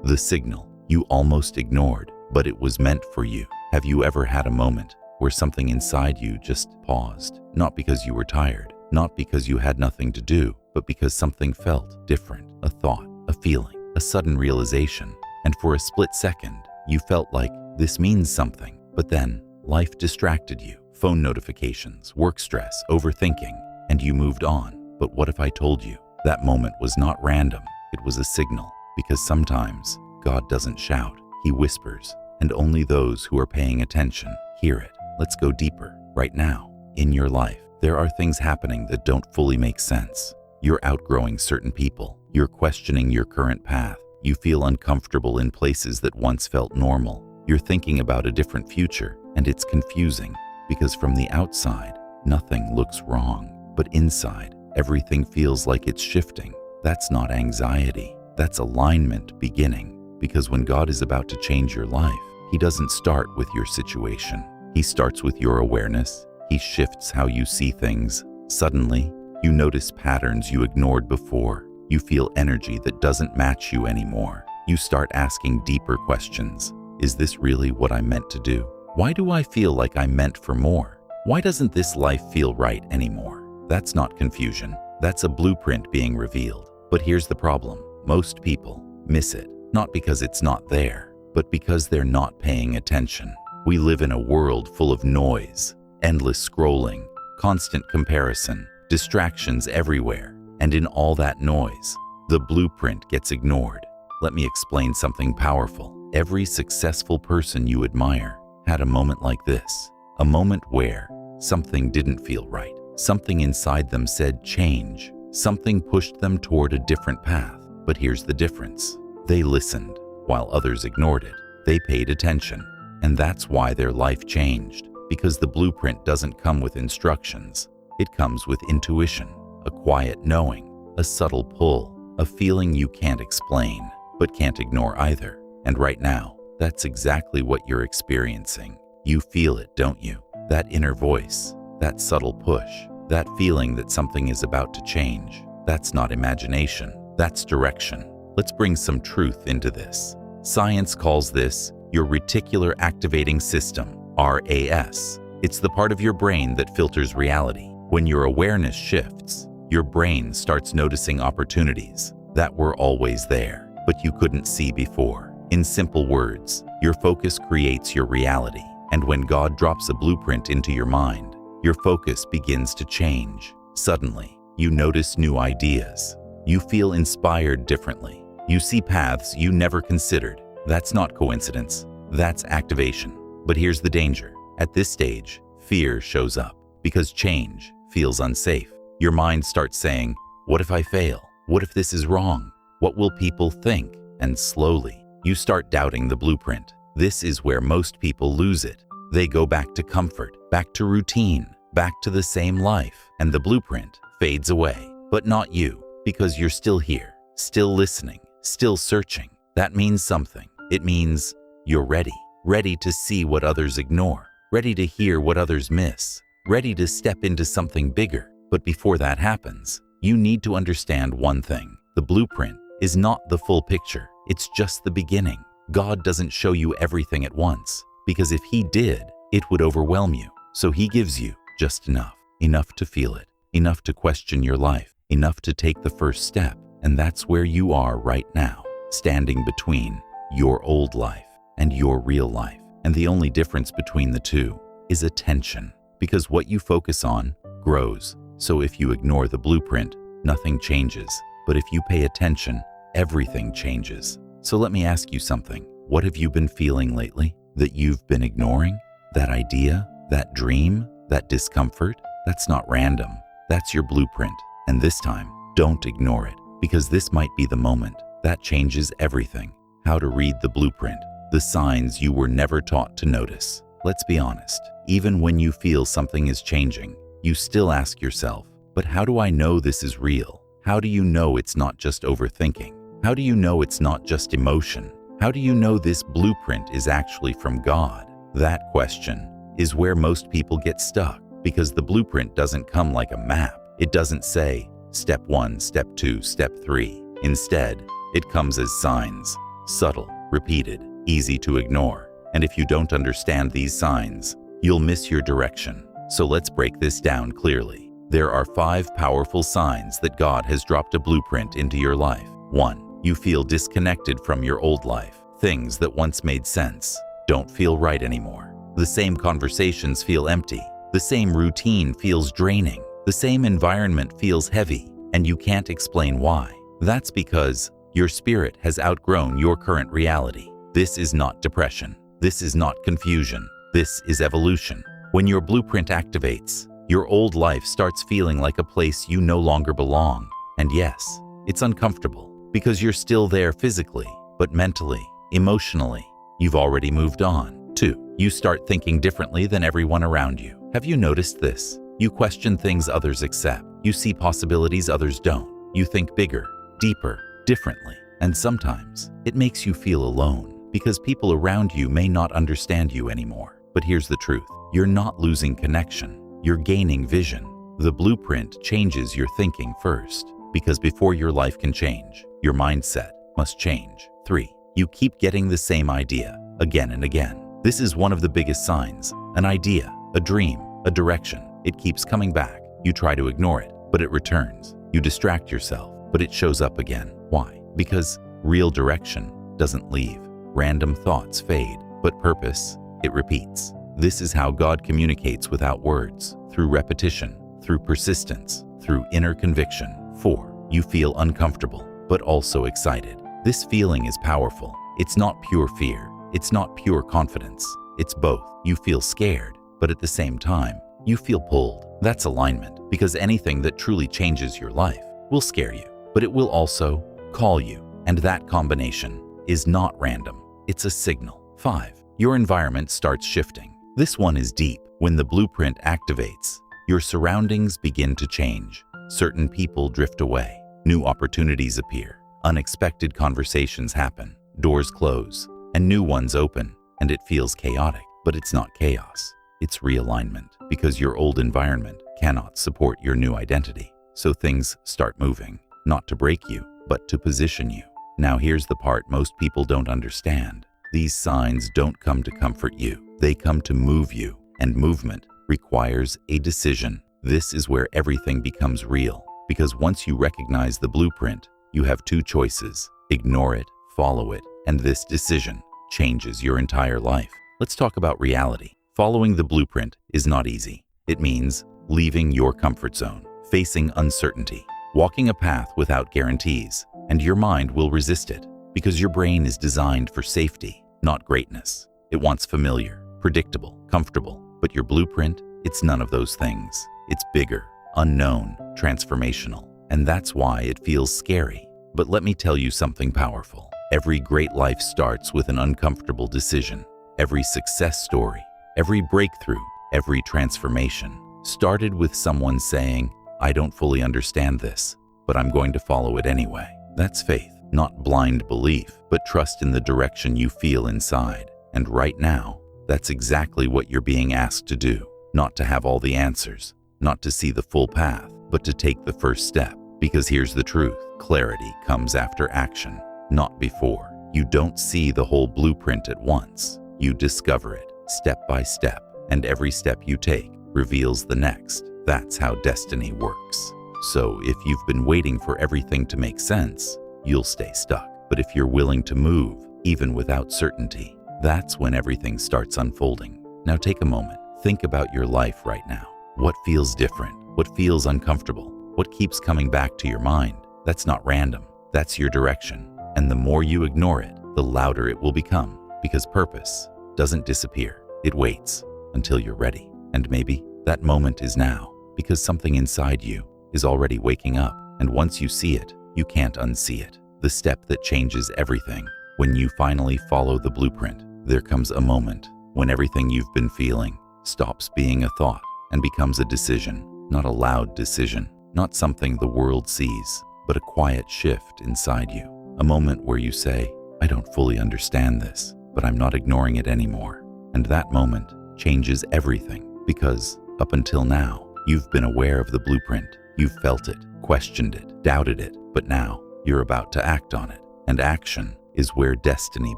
the signal you almost ignored, but it was meant for you. Have you ever had a moment where something inside you just paused? Not because you were tired, not because you had nothing to do, but because something felt different. A thought, a feeling, a sudden realization. And for a split second, you felt like this means something. But then life distracted you. Phone notifications, work stress, overthinking, and you moved on. But what if I told you that moment was not random? It was a signal. Because sometimes God doesn't shout, He whispers, and only those who are paying attention hear it. Let's go deeper. Right now, in your life, there are things happening that don't fully make sense. You're outgrowing certain people. You're questioning your current path. You feel uncomfortable in places that once felt normal. You're thinking about a different future, and it's confusing because from the outside, nothing looks wrong. But inside, everything feels like it's shifting. That's not anxiety. That's alignment beginning. Because when God is about to change your life, He doesn't start with your situation. He starts with your awareness. He shifts how you see things. Suddenly, you notice patterns you ignored before. You feel energy that doesn't match you anymore. You start asking deeper questions. Is this really what I meant to do? Why do I feel like I'm meant for more? Why doesn't this life feel right anymore? That's not confusion. That's a blueprint being revealed. But here's the problem. Most people miss it. Not because it's not there, but because they're not paying attention. We live in a world full of noise, endless scrolling, constant comparison, distractions everywhere. And in all that noise, the blueprint gets ignored. Let me explain something powerful. Every successful person you admire had a moment like this. A moment where something didn't feel right. Something inside them said change. Something pushed them toward a different path. But here's the difference. They listened, while others ignored it. They paid attention. And that's why their life changed. Because the blueprint doesn't come with instructions. It comes with intuition, a quiet knowing, a subtle pull, a feeling you can't explain, but can't ignore either. And right now, that's exactly what you're experiencing. You feel it, don't you? That inner voice, that subtle push, that feeling that something is about to change. That's not imagination, that's direction. Let's bring some truth into this. Science calls this your reticular activating system, RAS. It's the part of your brain that filters reality. When your awareness shifts, your brain starts noticing opportunities that were always there, but you couldn't see before. In simple words, your focus creates your reality. And when God drops a blueprint into your mind, your focus begins to change. Suddenly, you notice new ideas. You feel inspired differently. You see paths you never considered. That's not coincidence. That's activation. But here's the danger. At this stage, fear shows up because change feels unsafe. Your mind starts saying, what if I fail? What if this is wrong? What will people think? And slowly, you start doubting the blueprint. This is where most people lose it. They go back to comfort, back to routine, back to the same life, and the blueprint fades away. But not you, because you're still here, still listening, still searching. That means something. It means you're ready to see what others ignore, ready to hear what others miss, ready to step into something bigger. But before that happens, you need to understand one thing. The blueprint is not the full picture. It's just the beginning. God doesn't show you everything at once, because if He did, it would overwhelm you. So He gives you just enough to feel it, enough to question your life, enough to take the first step. And that's where you are right now, standing between your old life and your real life. And the only difference between the two is attention, because what you focus on grows. So if you ignore the blueprint, nothing changes. But if you pay attention, everything changes. So let me ask you something. What have you been feeling lately that you've been ignoring? That idea, that dream, that discomfort? That's not random. That's your blueprint. And this time, don't ignore it, because this might be the moment that changes everything. How to read the blueprint, the signs you were never taught to notice. Let's be honest, even when you feel something is changing, you still ask yourself, but how do I know this is real? How do you know it's not just overthinking? How do you know it's not just emotion? How do you know this blueprint is actually from God? That question is where most people get stuck, because the blueprint doesn't come like a map. It doesn't say, step 1, step 2, step 3. Instead, it comes as signs. subtle, repeated, easy to ignore. And if you don't understand these signs, you'll miss your direction. So let's break this down clearly. There are 5 powerful signs that God has dropped a blueprint into your life. 1. You feel disconnected from your old life. Things that once made sense don't feel right anymore. The same conversations feel empty. The same routine feels draining. The same environment feels heavy, and you can't explain why. That's because your spirit has outgrown your current reality. This is not depression. This is not confusion. This is evolution. When your blueprint activates, your old life starts feeling like a place you no longer belong. And yes, it's uncomfortable because you're still there physically, but mentally, emotionally, you've already moved on. 2. You start thinking differently than everyone around you. Have you noticed this? You question things others accept. You see possibilities others don't. You think bigger, deeper, differently. And sometimes it makes you feel alone because people around you may not understand you anymore. But here's the truth. You're not losing connection. You're gaining vision. The blueprint changes your thinking first, because before your life can change, your mindset must change. 3. You keep getting the same idea again and again. This is one of the biggest signs. An idea, a dream, a direction. It keeps coming back. You try to ignore it, but it returns. You distract yourself, but it shows up again. Why? Because real direction doesn't leave. Random thoughts fade, but purpose, it repeats. This is how God communicates without words, through repetition, through persistence, through inner conviction. 4. You feel uncomfortable, but also excited. This feeling is powerful. It's not pure fear. It's not pure confidence. It's both. You feel scared, but at the same time, you feel pulled. That's alignment, because anything that truly changes your life will scare you, but it will also call you. And that combination is not random. It's a signal. 5. Your environment starts shifting. This one is deep. When the blueprint activates, your surroundings begin to change. Certain people drift away. New opportunities appear. Unexpected conversations happen. Doors close, and new ones open. And it feels chaotic, but it's not chaos. It's realignment, because your old environment cannot support your new identity. So things start moving, not to break you, but to position you. Now here's the part most people don't understand. These signs don't come to comfort you. They come to move you, and movement requires a decision. This is where everything becomes real, because once you recognize the blueprint, you have 2 choices: ignore it, follow it, and this decision changes your entire life. Let's talk about reality. Following the blueprint is not easy. It means leaving your comfort zone, facing uncertainty, walking a path without guarantees, and your mind will resist it because your brain is designed for safety, not greatness. It wants familiar, predictable, comfortable, but your blueprint, it's none of those things. It's bigger, unknown, transformational, and that's why it feels scary. But let me tell you something powerful. Every great life starts with an uncomfortable decision. Every success story, every breakthrough, every transformation started with someone saying, "I don't fully understand this, but I'm going to follow it anyway." That's faith, not blind belief, but trust in the direction you feel inside. And right now, that's exactly what you're being asked to do. Not to have all the answers, not to see the full path, but to take the first step. Because here's the truth: clarity comes after action, not before. You don't see the whole blueprint at once. You discover it step by step, and every step you take reveals the next. That's how destiny works. So if you've been waiting for everything to make sense, you'll stay stuck. But if you're willing to move, even without certainty, that's when everything starts unfolding. Now take a moment. Think about your life right now. What feels different? What feels uncomfortable? What keeps coming back to your mind? That's not random. That's your direction. And the more you ignore it, the louder it will become. Because purpose doesn't disappear. It waits until you're ready. And maybe that moment is now, because something inside you is already waking up. And once you see it, you can't unsee it. The step that changes everything. When you finally follow the blueprint, there comes a moment when everything you've been feeling stops being a thought and becomes a decision. Not a loud decision, not something the world sees, but a quiet shift inside you. A moment where you say, "I don't fully understand this, but I'm not ignoring it anymore." And that moment changes everything, because up until now, you've been aware of the blueprint. You've felt it, questioned it, doubted it, but now you're about to act on it. And action is where destiny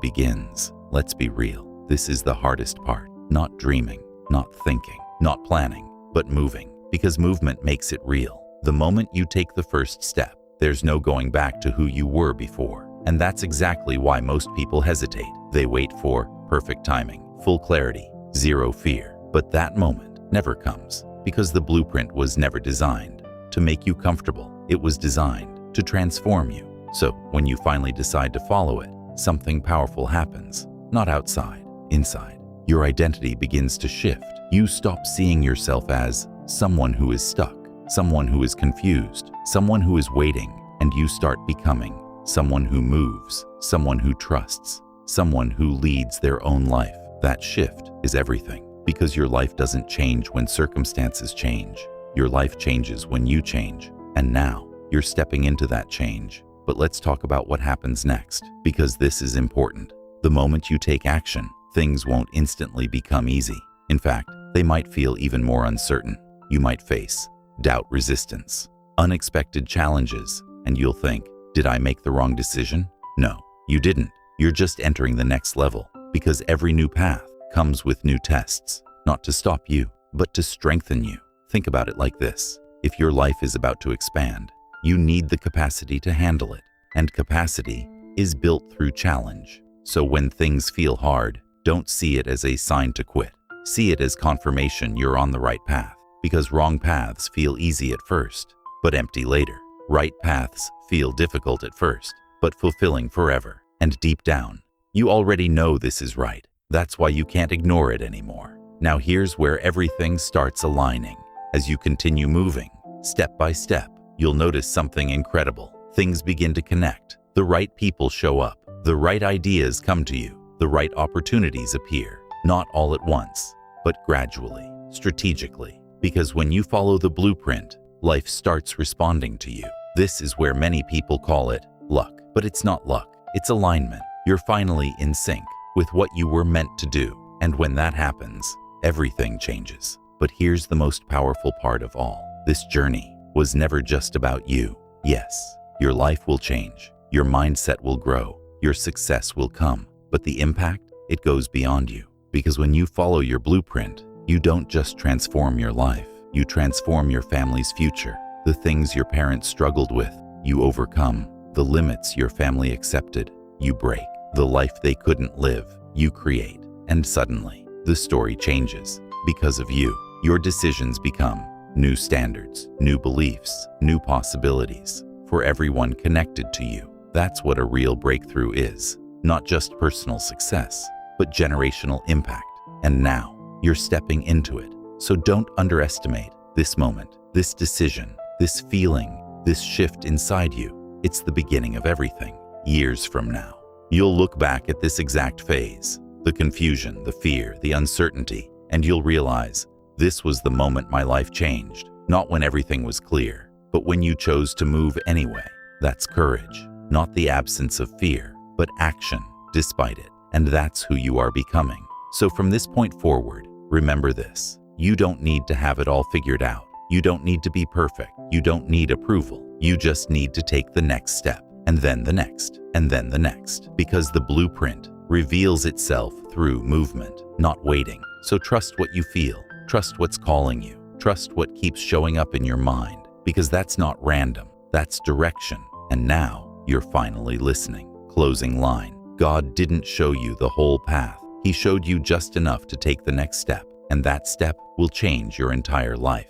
begins. Let's be real. This is the hardest part. Not dreaming, not thinking, not planning, but moving. Because movement makes it real. The moment you take the first step, there's no going back to who you were before. And that's exactly why most people hesitate. They wait for perfect timing, full clarity, zero fear. But that moment never comes because the blueprint was never designed to make you comfortable. It was designed to transform you. So when you finally decide to follow it, something powerful happens. Not outside, inside. Your identity begins to shift. You stop seeing yourself as someone who is stuck, someone who is confused, someone who is waiting, and you start becoming someone who moves, someone who trusts, someone who leads their own life. That shift is everything, because your life doesn't change when circumstances change. Your life changes when you change, and now you're stepping into that change. But let's talk about what happens next, because this is important. The moment you take action, things won't instantly become easy. In fact, they might feel even more uncertain. You might face doubt, resistance, unexpected challenges, and you'll think, did I make the wrong decision? No, you didn't. You're just entering the next level, because every new path comes with new tests, not to stop you, but to strengthen you. Think about it like this. If your life is about to expand, you need the capacity to handle it, and capacity is built through challenge. So when things feel hard, don't see it as a sign to quit. See it as confirmation you're on the right path, because wrong paths feel easy at first, but empty later. Right paths feel difficult at first, but fulfilling forever. And deep down, you already know this is right. That's why you can't ignore it anymore. Now here's where everything starts aligning. As you continue moving, step by step, you'll notice something incredible. Things begin to connect. The right people show up. The right ideas come to you. The right opportunities appear. Not all at once, but gradually, strategically. Because when you follow the blueprint, life starts responding to you. This is where many people call it luck. But it's not luck. It's alignment. You're finally in sync with what you were meant to do. And when that happens, everything changes. But here's the most powerful part of all. This journey was never just about you. Yes, your life will change. Your mindset will grow. Your success will come. But the impact, it goes beyond you. Because when you follow your blueprint, you don't just transform your life. You transform your family's future. The things your parents struggled with, you overcome. The limits your family accepted, you break. The life they couldn't live, you create. And suddenly, the story changes. Because of you, your decisions become new standards, new beliefs, new possibilities for everyone connected to you. That's what a real breakthrough is. Not just personal success, but generational impact. And now, you're stepping into it. So don't underestimate this moment, this decision, this feeling, this shift inside you. It's the beginning of everything. Years from now, you'll look back at this exact phase, the confusion, the fear, the uncertainty, and you'll realize this was the moment my life changed. Not when everything was clear, but when you chose to move anyway. That's courage, not the absence of fear, but action despite it. And that's who you are becoming. So from this point forward, remember this. You don't need to have it all figured out. You don't need to be perfect. You don't need approval. You just need to take the next step, and then the next, and then the next. Because the blueprint reveals itself through movement, not waiting. So trust what you feel. Trust what's calling you. Trust what keeps showing up in your mind. Because that's not random. That's direction. And now you're finally listening. Closing line. God didn't show you the whole path. He showed you just enough to take the next step. And that step will change your entire life.